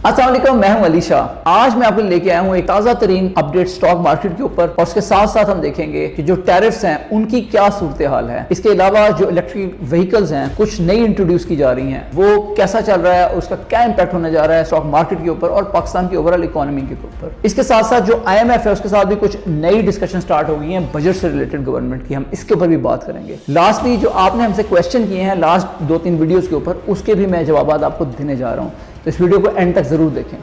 अस्सलाम वालेकुम, मैं हूं अली शाह। आज मैं आपको लेके आया हूं एक ताज़ा तरीन अपडेट स्टॉक मार्केट के ऊपर और उसके साथ साथ हम देखेंगे कि जो टैरिफ्स हैं उनकी क्या सूरत हाल है। इसके अलावा जो इलेक्ट्रिक व्हीकल्स हैं कुछ नई इंट्रोड्यूस की जा रही हैं, वो कैसा चल रहा है, उसका क्या इंपैक्ट होने जा रहा है स्टॉक मार्केट के ऊपर और पाकिस्तान की ओवरऑल इकोनॉमी के ऊपर। इसके साथ साथ जो IMF है उसके साथ भी कुछ नई डिस्कशन स्टार्ट हो गई है बजट से रिलेटेड गवर्नमेंट की, हम इसके ऊपर भी बात करेंगे। लास्टली जो आपने हमसे क्वेश्चन किए हैं लास्ट 2-3 वीडियोस के ऊपर, उसके भी मैं जवाब आपको देने जा रहा हूं, तो इस वीडियो को एंड तक जरूर देखें।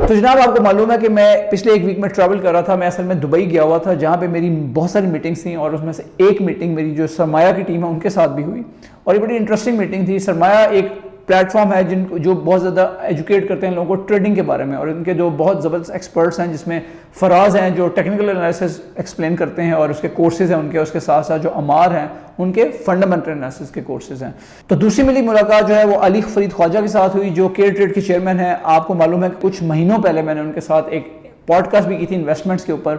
तो जनाब, आपको मालूम है कि मैं पिछले एक वीक में ट्रैवल कर रहा था। मैं असल में दुबई गया हुआ था, जहाँ पे मेरी बहुत सारी मीटिंग्स थी और उसमें से एक मीटिंग मेरी जो सरमाया की टीम है उनके साथ भी हुई और ये बड़ी इंटरेस्टिंग मीटिंग थी। सरमाया एक प्लेटफॉर्म है जो बहुत ज़्यादा एजुकेट करते हैं लोगों को ट्रेडिंग के बारे में, और इनके जो बहुत ज़बरदस्त एक्सपर्ट्स हैं जिसमें फराज हैं जो टेक्निकल एनालिसिस एक्सप्लेन करते हैं और उसके कोर्सेज हैं उनके, उसके साथ साथ जो अमार हैं उनके फंडामेंटल एनालिसिस के कोर्सेज हैं। तो दूसरी मेरी मुलाकात जो है वो अली फरीद ख्वाजा के साथ हुई जो के ट्रेड के चेयरमैन हैं। आपको मालूम है कि कुछ महीनों पहले मैंने उनके साथ एक पॉडकास्ट भी की थी इन्वेस्टमेंट्स के ऊपर,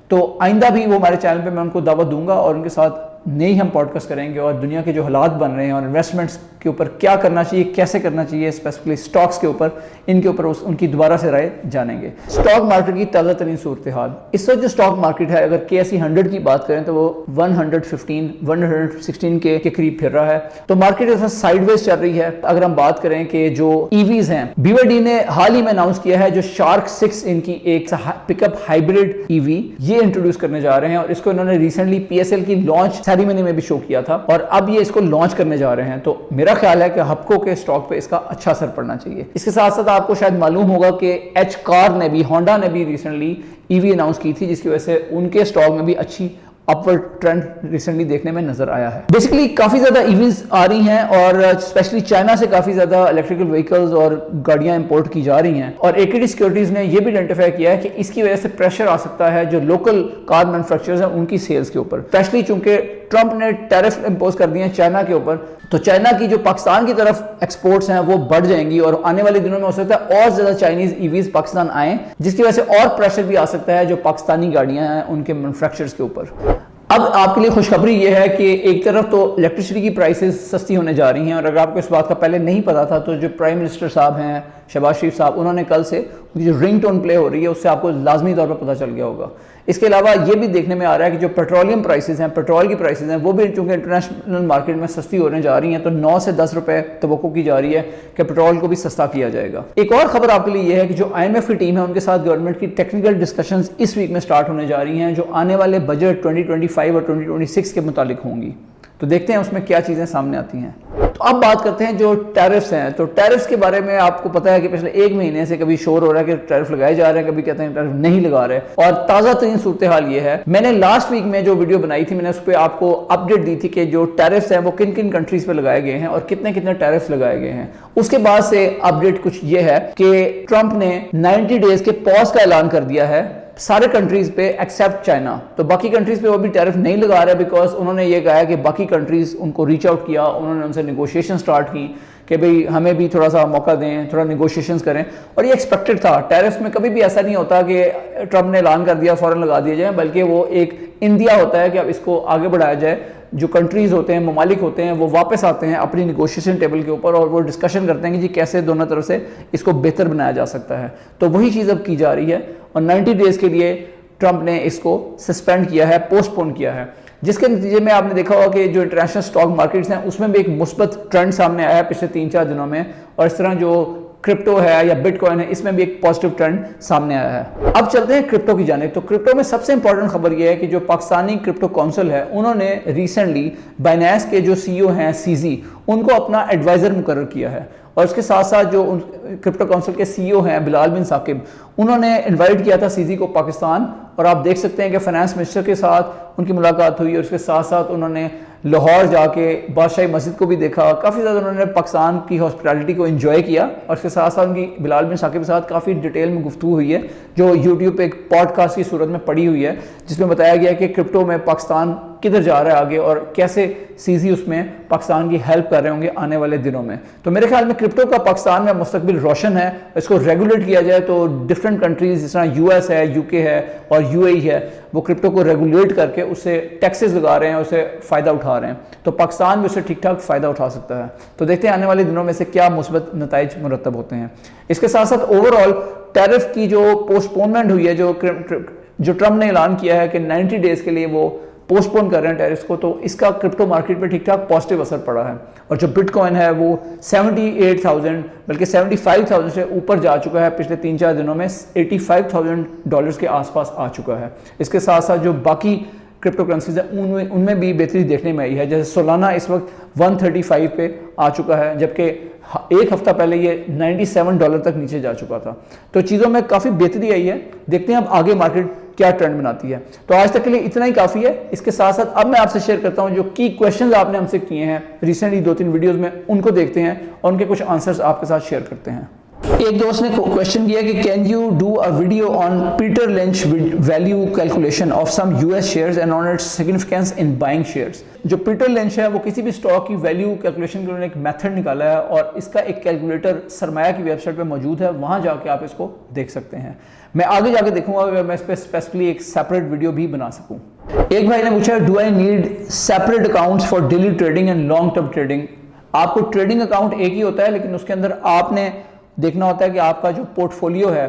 तो आइंदा भी वो हमारे चैनल पे मैं उनको दावत दूंगा और उनके साथ नई हम पॉडकास्ट करेंगे और दुनिया के जो हालात बन रहे हैं और इन्वेस्टमेंट्स के ऊपर क्या करना चाहिए, कैसे करना चाहिए, स्पेसिफिकली स्टॉक्स के ऊपर, इनके ऊपर उनकी दोबारा से राय जानेंगे। स्टॉक मार्केट की ताज़ा तरीन सूरत हाल इस वक्त जो स्टॉक मार्केट है, अगर KSE 100 की बात करें तो वो 116 के करीब फिर रहा है। तो मार्केट इस वक्त साइडवेज चल रही है। अगर हम बात करें कि जो EVs हैं, BYD ने हाल ही में अनाउंस किया है जो शार्क 6 इनकी एक पिकअप हाइब्रिड EV ये इंट्रोड्यूस करने जा रहे हैं और इसको इन्होंने रिसेंटली PSL की लॉन्च सेरेमनी में भी शो किया था और अब ये इसको लॉन्च करने जा रहे हैं। तो मेरा ख्याल है कि हपको के स्टॉक पे इसका अच्छा असर पड़ना चाहिए। इसके साथ साथ आपको शायद मालूम होगा कि एच कार ने भी, होंडा ने भी रिसेंटली EV अनाउंस की थी जिसकी वजह से उनके स्टॉक में भी अच्छी अपवर्ड ट्रेंड रिसेंटली देखने में नजर आया है। बेसिकली काफी ज्यादा EVs आ रही हैं और स्पेशली चाइना से काफी ज्यादा इलेक्ट्रिकल व्हीकल्स और गाड़ियां इंपोर्ट की जा रही हैं और एकेडी सिक्योरिटीज ने यह भी आइडेंटिफाई किया है कि इसकी वजह से प्रेशर आ सकता है जो लोकल कार मैन्युफैक्चरर्स हैं उनकी सेल्स के ऊपर, स्पेशली चूंकि ट्रंप ने टैरिफ इंपोज कर दिए हैं चाइना के ऊपर, तो चाइना की जो पाकिस्तान की तरफ एक्सपोर्ट्स हैं वो बढ़ जाएंगी और आने वाले दिनों में हो सकता है और ज्यादा चाइनीज EVs पाकिस्तान आए, जिसकी वजह से और प्रेशर भी आ सकता है जो पाकिस्तानी गाड़ियां हैं उनके मैन्युफैक्चरर्स के ऊपर। अब आपके लिए खुशखबरी यह है कि एक तरफ तो इलेक्ट्रिसिटी की प्राइसेस सस्ती होने जा रही हैं और अगर आपको इस बात का पहले नहीं पता था तो जो प्राइम मिनिस्टर साहब हैं शहबाज शरीफ साहब, उन्होंने कल से जो रिंग टोन प्ले हो रही है उससे आपको लाजमी तौर पर पता चल गया होगा। इसके अलावा ये भी देखने में आ रहा है कि जो पेट्रोलियम प्राइसेस हैं, पेट्रोल की प्राइसेस हैं, वो भी चूंकि इंटरनेशनल मार्केट में सस्ती होने जा रही हैं तो 9 से 10 रुपए तवक्को की जा रही है कि पेट्रोल को भी सस्ता किया जाएगा। एक और खबर आपके लिए यह है कि जो IMF की टीम है उनके साथ गवर्नमेंट की टेक्निकल डिस्कशंस इस वीक में स्टार्ट होने जा रही हैं जो आने वाले बजट 2025 और 2026 के मुतालिक होंगी। तो देखते हैं उसमें क्या चीजें सामने आती हैं। तो अब बात करते हैं जो टैरिफ्स हैं। तो टैरिफ्स के बारे में आपको पता है कि पिछले एक महीने से कभी शोर हो रहा है कि टैरिफ लगाए जा रहे हैं, कभी कहते हैं टैरिफ नहीं लगा रहे, और ताज़ा तरीन सूरत हाल ये है। मैंने लास्ट वीक में जो वीडियो बनाई थी मैंने उस पर आपको अपडेट दी थी कि जो टैरिफ्स हैं वो किन किन कंट्रीज पे लगाए गए हैं और कितने कितने टैरिफ्स लगाए गए हैं। उसके बाद से अपडेट कुछ ये है कि ट्रंप ने 90 डेज के पॉज का ऐलान कर दिया है सारे कंट्रीज पे एक्सेप्ट चाइना। तो बाकी कंट्रीज पे वो भी टैरिफ नहीं लगा रहे बिकॉज उन्होंने ये कहा है कि बाकी कंट्रीज उनको रीच आउट किया, उन्होंने उनसे निगोशिएशन स्टार्ट की कि भाई हमें भी थोड़ा सा मौका दें, थोड़ा निगोशिएशंस करें, और ये एक्सपेक्टेड था। टैरिफ में कभी भी ऐसा नहीं होता कि ट्रंप ने ऐलान कर दिया फौरन लगा दिया जाए, बल्कि वो एक इंडिया होता है कि अब इसको आगे बढ़ाया जाए। जो कंट्रीज होते हैं, ममालिक होते हैं, वो वापस आते हैं अपनी निगोशिएशन टेबल के ऊपर और वो डिस्कशन करते हैं कि जी कैसे दोनों तरफ से इसको बेहतर बनाया जा सकता है। तो वही चीज़ अब की जा रही है और 90 डेज के लिए ट्रंप ने इसको सस्पेंड किया है, पोस्टपोन किया है, जिसके नतीजे में आपने देखा होगा कि जो इंटरनेशनल स्टॉक मार्केट्स हैं उसमें भी एक मुस्बत ट्रेंड सामने आया है पिछले 3-4 दिनों में, और इस तरह जो क्रिप्टो है या बिटकॉइन है इसमें भी एक पॉजिटिव ट्रेंड सामने आया है। अब चलते हैं क्रिप्टो की जानिब। तो क्रिप्टो में सबसे इंपॉर्टेंट खबर यह है कि जो पाकिस्तानी क्रिप्टो काउंसिल है उन्होंने रिसेंटली बाइनेंस के जो CEO हैं CZ उनको अपना एडवाइजर मुकर्रर किया है और उसके साथ साथ जो क्रिप्टो काउंसिल के CEO हैं बिलाल बिन साकिब, उन्होंने इनवाइट किया था CZ को पाकिस्तान, और आप देख सकते हैं कि फाइनेंस मिनिस्टर के साथ उनकी मुलाकात हुई और उसके साथ साथ उन्होंने लाहौर जाके बादशाही मस्जिद को भी देखा। काफ़ी ज़्यादा उन्होंने पाकिस्तान की हॉस्पिटैलिटी को एंजॉय किया और उसके साथ साथ उनकी बिलाल बिन साकिब के साथ काफ़ी डिटेल में गुफ्तगू हुई है जो यूट्यूब पे एक पॉडकास्ट की सूरत में पड़ी हुई है, जिसमें बताया गया कि क्रिप्टो में पाकिस्तान किधर जा रहा है आगे और कैसे CZ उसमें पाकिस्तान की हेल्प कर रहे होंगे आने वाले दिनों में। तो मेरे ख्याल में क्रिप्टो का पाकिस्तान में मुस्तकबिल रोशन है। इसको रेगुलेट किया जाए तो डिफरेंट कंट्रीज जिस तरह यूएस है, यूके है और यूएई है, वो क्रिप्टो को रेगुलेट करके उससे टैक्सेस लगा रहे हैं, उससे फ़ायदा उठा रहे हैं। तो पाकिस्तान भी उससे ठीक ठाक फ़ायदा उठा सकता है। तो देखते हैं आने वाले दिनों में से क्या मुस्बत नताइज मुरतब होते हैं। इसके साथ साथ ओवरऑल टैरिफ की जो पोस्टपोनमेंट हुई है, जो ट्रम्प ने ऐलान किया है कि 90 डेज़ के लिए वो पोस्टपोन कर रहे हैं टैरिफ्स को, तो इसका क्रिप्टो मार्केट पे ठीक ठाक पॉजिटिव असर पड़ा है। और जो बिटकॉइन है वो 78,000 बल्कि 75,000 से ऊपर जा चुका है। पिछले 3-4 दिनों में $85,000 के आसपास आ चुका है। इसके साथ साथ जो बाकी क्रिप्टो करेंसीज है उनमें भी बेहतरी देखने में आई है। जैसे सोलाना इस वक्त 135 पे आ चुका है, जबकि एक हफ्ता पहले ये $97 तक नीचे जा चुका था। तो चीज़ों में काफ़ी बेहतरी आई है। देखते हैं अब आगे मार्केट क्या ट्रेंड बनाती है। तो आज तक के लिए इतना ही काफ़ी है। इसके साथ साथ अब मैं आपसे शेयर करता हूं जो की क्वेश्चंस आपने हमसे किए हैं रिसेंटली 2-3 वीडियोस में, उनको देखते हैं और उनके कुछ आंसर्स आपके साथ शेयर करते हैं। एक दोस्त ने क्वेश्चन किया कि can you do a video on Peter Lynch value calculation of some US shares and on its significance in buying shares. जो पीटर लिंच है वो किसी भी स्टॉक की वैल्यू कैलकुलेशन के लिए एक मेथड निकाला है और इसका एक कैलकुलेटर सरमाया की वेबसाइट पे मौजूद है, वहां जाके आप इसको देख सकते हैं। मैं आगे जाके देखूंगा अगर मैं इस पर स्पेसिफिकली एक सेपरेट वीडियो भी बना सकूं। एक भाई ने पूछा do I need separate accounts for daily trading and long term trading. आपको ट्रेडिंग अकाउंट एक ही होता है, लेकिन उसके अंदर आपने देखना होता है कि आपका जो पोर्टफोलियो है,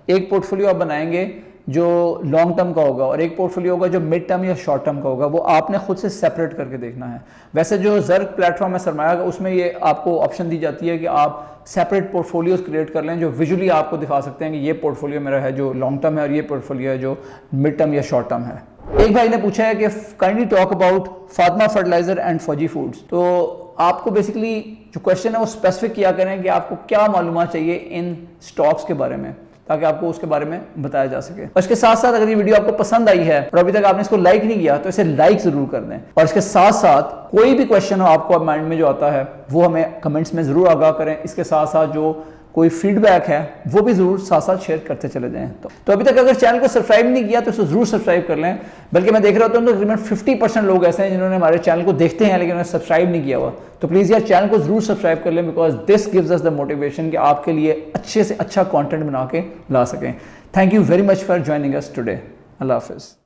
एक पोर्टफोलियो आप बनाएंगे जो लॉन्ग टर्म का होगा और एक पोर्टफोलियो होगा जो मिड टर्म या शॉर्ट टर्म का होगा, वो आपने खुद से सेपरेट करके देखना है। वैसे जो ज़र्क प्लेटफॉर्म है सरमाया का, उसमें ये आपको ऑप्शन दी जाती है कि आप सेपरेट पोर्टफोलियोज क्रिएट कर लें जो विजुअली आपको दिखा सकते हैं कि ये पोर्टफोलियो मेरा है जो लॉन्ग टर्म है और ये पोर्टफोलियो है जो मिड टर्म या शॉर्ट टर्म है। एक भाई ने पूछा है कि kindly talk about Fatima fertilizer and Fauji foods. तो आपको बेसिकली जो क्वेश्चन है वो स्पेसिफिक किया करें कि आपको क्या मालूमात चाहिए इन स्टॉक्स के बारे में, ताकि आपको उसके बारे में बताया जा सके। और इसके साथ साथ अगर ये वीडियो आपको पसंद आई है और अभी तक आपने इसको लाइक नहीं किया तो इसे लाइक जरूर कर दें। और इसके साथ साथ कोई भी क्वेश्चन हो आपको माइंड में जो आता है वो हमें कमेंट्स में जरूर आगाह करें। इसके साथ साथ जो कोई फीडबैक है वो भी जरूर साथ साथ शेयर करते चले जाएं। तो अभी तक अगर चैनल को सब्सक्राइब नहीं किया तो इसको जरूर सब्सक्राइब कर लें। बल्कि मैं देख रहा हूँ तो तकरीबन 50% लोग ऐसे हैं जिन्होंने हमारे चैनल को देखते हैं लेकिन उन्होंने सब्सक्राइब नहीं किया हुआ। तो प्लीज़ यार चैनल को जरूर सब्सक्राइब कर लें, because this gives us the motivation कि आपके लिए अच्छे से अच्छा कंटेंट बना के ला सकें। Thank you very much for joining us today. अल्लाह हाफिज़।